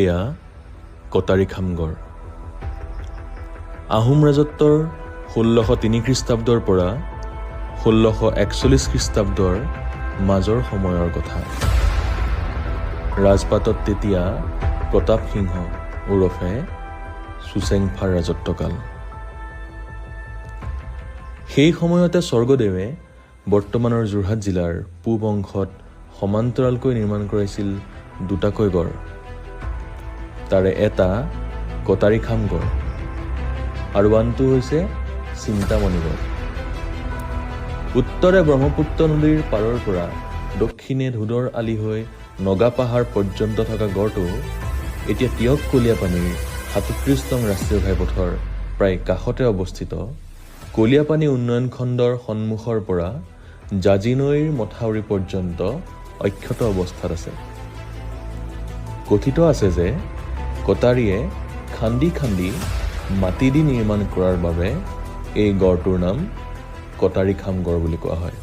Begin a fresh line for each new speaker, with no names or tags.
এয়া কটাৰীখাম গড়। আহোম ৰাজত্বৰ 1603 খ্ৰীষ্টাব্দৰ পৰা 1641 খ্ৰীষ্টাব্দৰ মাজৰ সময়ৰ কথা। ৰাজপাটত তেতিয়া প্ৰতাপ সিংহ ওৰফে চুচেংফাৰ ৰাজত্বকাল। সেই সময়তে স্বৰ্গদেৱে বৰ্তমানৰ যোৰহাট জিলাৰ পূব অংশত সমান্তৰালকৈ নিৰ্মাণ কৰাইছিল দুটাকৈ গড়। তাৰে এটা কটাৰীখাম গড় আৰু আনটো হৈছে চিন্তামণি গড়। উত্তৰে ব্ৰহ্মপুত্ৰ নদীৰ পাৰৰ পৰা দক্ষিণে ধুদৰ আলি হৈ নগা পাহাৰ পৰ্যন্ত থকা গড়টো এতিয়া তিয়ক কলীয়াপানীৰ 37 নং ৰাষ্ট্ৰীয় ঘাইপথৰ প্ৰায় কাষতে অৱস্থিত কলীয়াপানী উন্নয়ন খণ্ডৰ সন্মুখৰ পৰা জাঁজি নৈৰ মথাউৰি পৰ্যন্ত অক্ষত অৱস্থাত আছে। কথিত আছে যে কটাৰীয়ে খান্দি খান্দি মাটি দি নিৰ্মাণ কৰাৰ বাবে এই গড়টোৰ নাম কটাৰীখাম গড় বুলি কোৱা হয়।